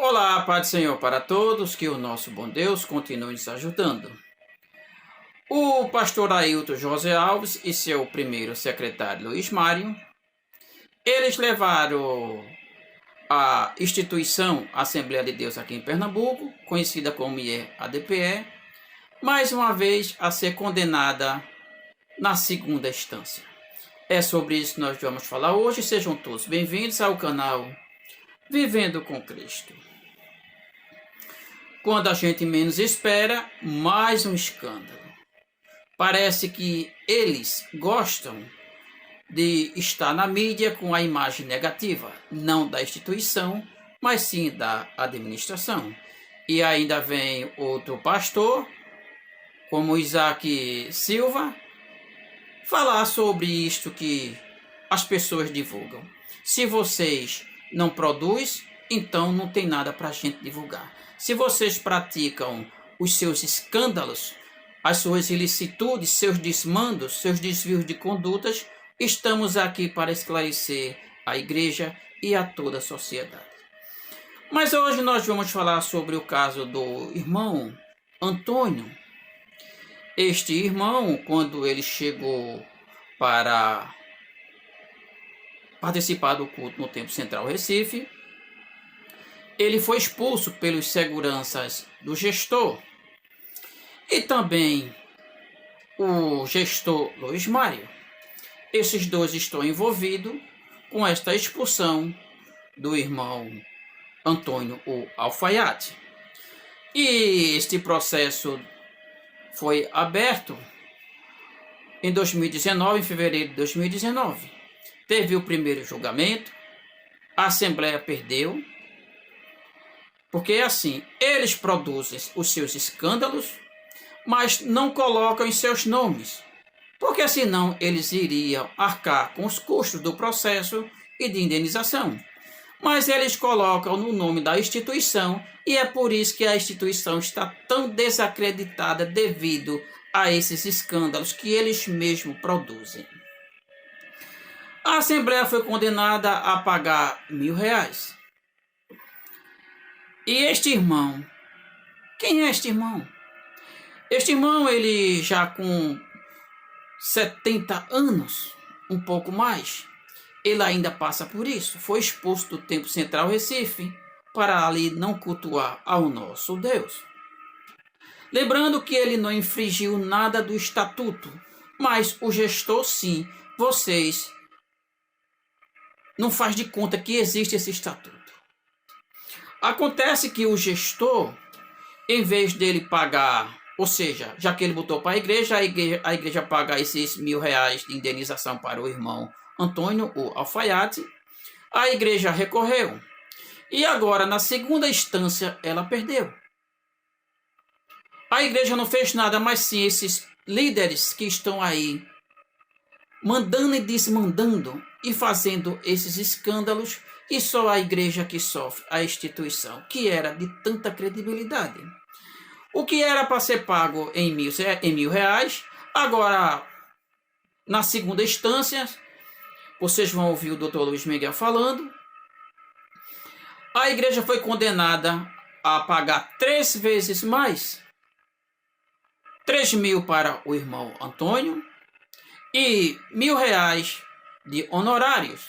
Olá, Pai do Senhor para todos, que o nosso bom Deus continue nos ajudando. O pastor Ailton José Alves e seu primeiro secretário Luiz Mário, eles levaram a instituição Assembleia de Deus aqui em Pernambuco, conhecida como ADPE, mais uma vez a ser condenada na segunda instância. É sobre isso que nós vamos falar hoje. Sejam todos bem-vindos ao canal Vivendo com Cristo. Quando a gente menos espera, mais um escândalo. Parece que eles gostam de estar na mídia com a imagem negativa, não da instituição, mas sim da administração. E ainda vem outro pastor, como Isaac Silva, falar sobre isto que as pessoas divulgam. Se vocês não produzem, então não tem nada para a gente divulgar. Se vocês praticam os seus escândalos, as suas ilicitudes, seus desmandos, seus desvios de condutas, estamos aqui para esclarecer a igreja e a toda a sociedade. Mas hoje nós vamos falar sobre o caso do irmão Antônio. Este irmão, quando ele chegou para participar do culto no Templo Central Recife, ele foi expulso pelos seguranças do gestor e também o gestor Luiz Mário. Esses dois estão envolvidos com esta expulsão do irmão Antônio o Alfaiate. E este processo foi aberto em 2019, em fevereiro de 2019. Teve o primeiro julgamento, a Assembleia perdeu, porque assim, eles produzem os seus escândalos, mas não colocam em seus nomes, porque senão eles iriam arcar com os custos do processo e de indenização. Mas eles colocam no nome da instituição e é por isso que a instituição está tão desacreditada devido a esses escândalos que eles mesmos produzem. A Assembleia foi condenada a pagar R$1.000. E este irmão, quem é este irmão? Este irmão, ele já com 70 anos, um pouco mais, ele ainda passa por isso. Foi expulso do Templo Central Recife para ali não cultuar ao nosso Deus. Lembrando que ele não infringiu nada do estatuto, mas o gestor sim, vocês não faz de conta que existe esse estatuto. Acontece que o gestor, em vez dele pagar, ou seja, já que ele botou para a igreja paga esses R$1.000 de indenização para o irmão Antônio, o Alfaiate, a igreja recorreu. E agora, na segunda instância, ela perdeu. A igreja não fez nada, mas sim esses líderes que estão aí mandando e desmandando e fazendo esses escândalos, e só a igreja que sofre, a instituição, que era de tanta credibilidade. O que era para ser pago em R$1.000, agora, na segunda instância, vocês vão ouvir o Dr. Luiz Miguel falando, a igreja foi condenada a pagar 3 vezes mais, R$3.000 para o irmão Antônio e R$1.000 de honorários.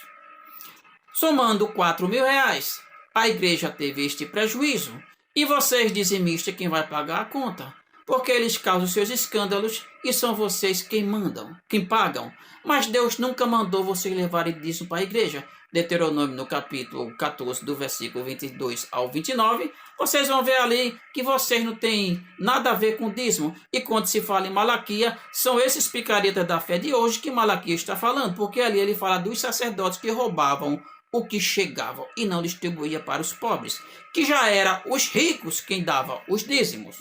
Somando R$4.000, a igreja teve este prejuízo. E vocês, dizimistas, quem vai pagar a conta? Porque eles causam seus escândalos e são vocês quem mandam, quem pagam. Mas Deus nunca mandou vocês levarem dízimo para a igreja. Deuteronômio no capítulo 14, do versículo 22 ao 29, vocês vão ver ali que vocês não têm nada a ver com dízimo. E quando se fala em Malaquias, são esses picaretas da fé de hoje que Malaquias está falando, porque ali ele fala dos sacerdotes que roubavam o que chegava e não distribuía para os pobres, que já eram os ricos quem dava os dízimos.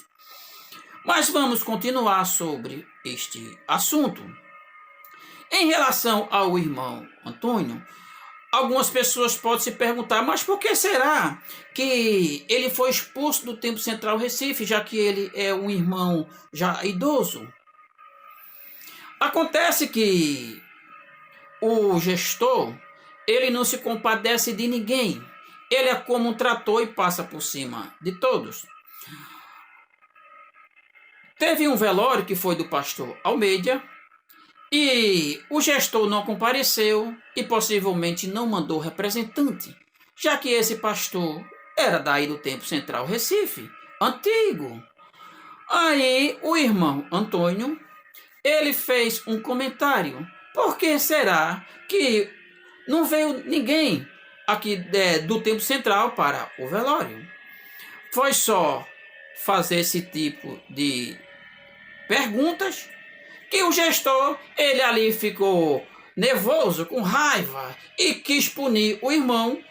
Mas vamos continuar sobre este assunto. Em relação ao irmão Antônio, algumas pessoas podem se perguntar, mas por que será que ele foi expulso do Templo Central Recife, já que ele é um irmão já idoso? Acontece que o gestor, ele não se compadece de ninguém. ele é como um trator e passa por cima de todos. Teve um velório que foi do pastor Almeida, e o gestor não compareceu e possivelmente não mandou representante, já que esse pastor era daí do Templo Central Recife, antigo. Aí o irmão Antônio, ele fez um comentário. Por que será que não veio ninguém aqui do Templo Central para o velório? Foi só fazer esse tipo de perguntas que o gestor, ele ali ficou nervoso, com raiva, e quis punir o irmão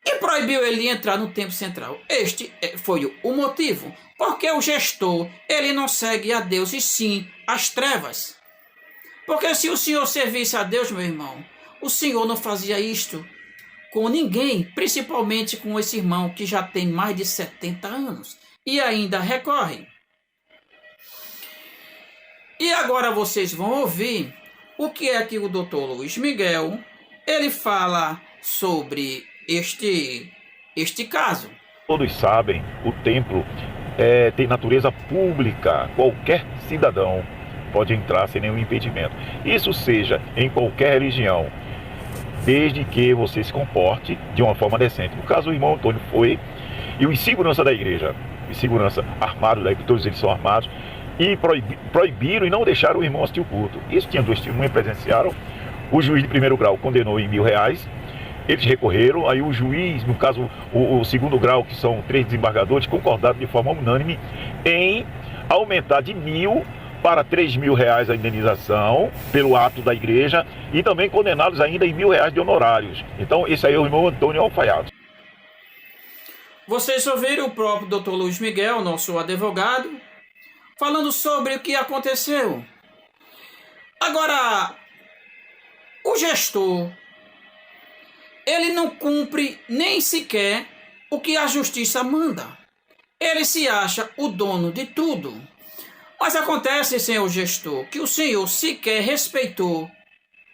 e proibiu ele de entrar no Templo Central. Este foi o motivo, porque o gestor, ele não segue a Deus e sim as trevas. Porque se o senhor servisse a Deus, meu irmão, o senhor não fazia isto com ninguém, principalmente com esse irmão que já tem mais de 70 anos e ainda recorre. E agora vocês vão ouvir o que é que o Dr. Luiz Miguel, ele fala sobre este caso. Todos sabem, o templo tem natureza pública. Qualquer cidadão pode entrar sem nenhum impedimento. Isso seja em qualquer religião, desde que você se comporte de uma forma decente. No caso, o irmão Antônio foi, e os segurança da igreja, os segurança armados, daí todos eles são armados, e proibiram e não deixaram o irmão assistir o culto. Isso tinha duas testemunhas, presenciaram. O juiz de primeiro grau condenou em R$1.000. Eles recorreram, aí o juiz, no caso o segundo grau, que são 3 desembargadores, concordaram de forma unânime em aumentar de 1.000 para R$3.000 a indenização pelo ato da igreja e também condená-los ainda em R$1.000 de honorários. Então esse aí é o irmão Antônio Alfaiate. Vocês ouviram o próprio Dr. Luiz Miguel, nosso advogado, falando sobre o que aconteceu. Agora, o gestor, ele não cumpre nem sequer o que a justiça manda. Ele se acha o dono de tudo. Mas acontece, senhor gestor, que o senhor sequer respeitou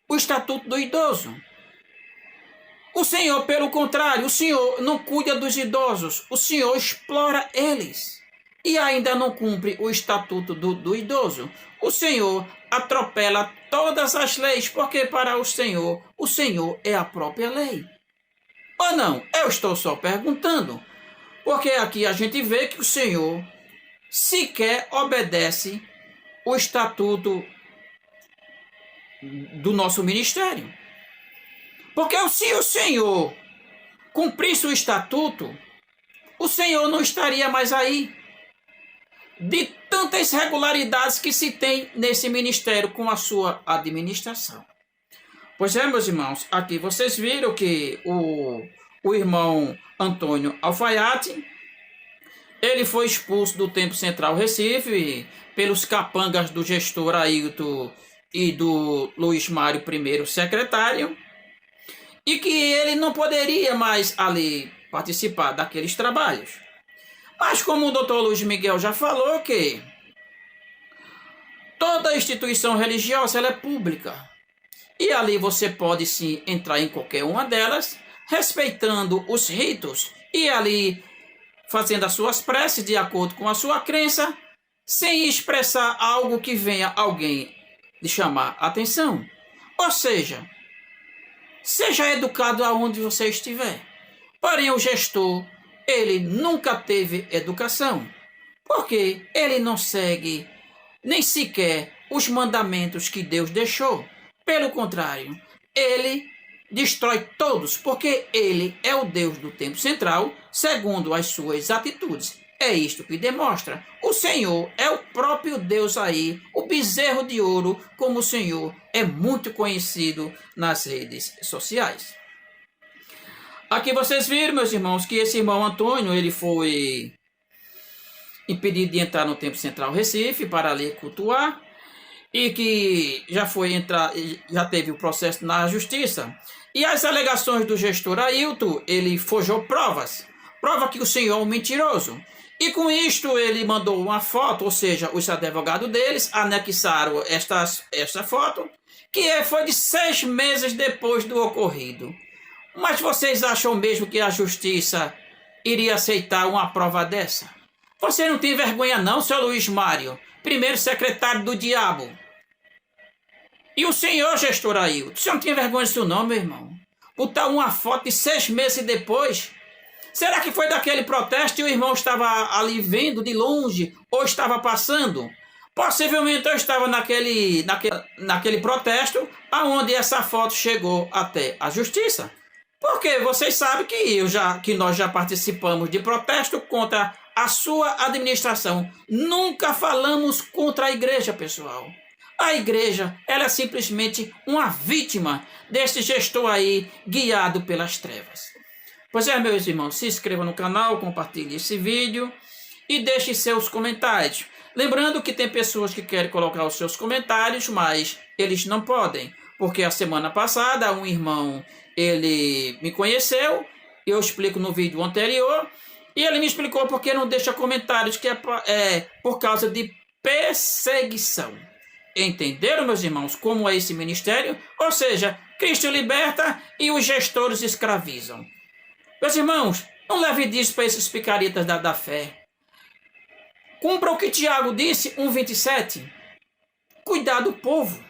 o Estatuto do Idoso. O senhor, pelo contrário, o senhor não cuida dos idosos, o senhor explora eles. E ainda não cumpre o Estatuto do Idoso. O senhor atropela todas as leis, porque para o senhor é a própria lei. Ou não? Eu estou só perguntando. Porque aqui a gente vê que o senhor sequer obedece o Estatuto do nosso ministério. Porque se o senhor cumprisse o Estatuto, o senhor não estaria mais aí. De tantas irregularidades que se tem nesse ministério com a sua administração. Pois é, meus irmãos, aqui vocês viram que o irmão Antônio Alfaiate, ele foi expulso do Templo Central Recife pelos capangas do gestor Ailton e do Luiz Mário I, secretário, e que ele não poderia mais ali participar daqueles trabalhos. Mas como o Dr. Luiz Miguel já falou que toda instituição religiosa ela é pública. E ali você pode sim entrar em qualquer uma delas, respeitando os ritos e ali fazendo as suas preces de acordo com a sua crença, sem expressar algo que venha alguém lhe chamar a atenção. Ou seja educado aonde você estiver. Porém, o gestor, ele nunca teve educação, porque ele não segue nem sequer os mandamentos que Deus deixou. Pelo contrário, ele destrói todos, porque ele é o Deus do Templo Central, segundo as suas atitudes. É isto que demonstra. O Senhor é o próprio Deus aí, o bezerro de ouro, como o Senhor é muito conhecido nas redes sociais. Aqui vocês viram, meus irmãos, que esse irmão Antônio, ele foi impedido de entrar no Templo Central Recife para ali cultuar, e que já teve o processo na justiça. E as alegações do gestor Ailton, ele forjou prova que o senhor é um mentiroso. E com isto ele mandou uma foto, ou seja, os advogados deles anexaram esta foto, que foi de 6 meses depois do ocorrido. Mas vocês acham mesmo que a justiça iria aceitar uma prova dessa? Você não tem vergonha não, seu Luiz Mário, primeiro secretário do diabo. E o senhor, gestor Ailton, você não tem vergonha disso não, meu irmão? Botar uma foto de 6 meses depois? Será que foi daquele protesto e o irmão estava ali vendo de longe ou estava passando? Possivelmente eu estava naquele protesto aonde essa foto chegou até a justiça. Porque vocês sabem que nós já participamos de protesto contra a sua administração. Nunca falamos contra a igreja, pessoal. A igreja, ela é simplesmente uma vítima desse gestor aí guiado pelas trevas. Pois é, meus irmãos, se inscreva no canal, compartilhe esse vídeo e deixe seus comentários. Lembrando que tem pessoas que querem colocar os seus comentários, mas eles não podem. Porque a semana passada um irmão, ele me conheceu, eu explico no vídeo anterior, e ele me explicou porque não deixa comentários, que é por causa de perseguição. Entenderam, meus irmãos, como é esse ministério? Ou seja, Cristo liberta e os gestores escravizam. Meus irmãos, não leve disso para esses picaretas da fé. Cumpra o que Tiago disse, 1,27. Cuidado, povo.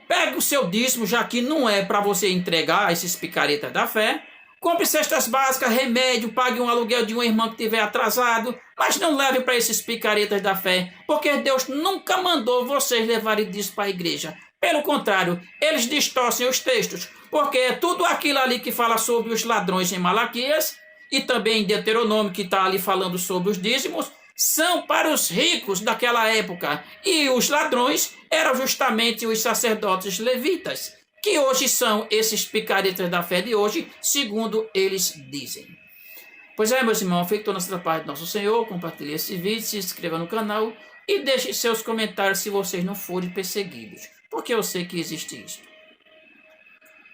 Pegue o seu dízimo, já que não é para você entregar a esses picaretas da fé. Compre cestas básicas, remédio, pague um aluguel de um irmão que estiver atrasado, mas não leve para esses picaretas da fé, porque Deus nunca mandou vocês levarem disso para a igreja. Pelo contrário, eles distorcem os textos, porque é tudo aquilo ali que fala sobre os ladrões em Malaquias, e também em Deuteronômio, que está ali falando sobre os dízimos, são para os ricos daquela época, e os ladrões eram justamente os sacerdotes levitas, que hoje são esses picaretas da fé de hoje, segundo eles dizem. Pois é, meus irmãos, feito nossa parte do nosso Senhor, compartilhe esse vídeo, se inscreva no canal e deixe seus comentários se vocês não forem perseguidos, porque eu sei que existe isso.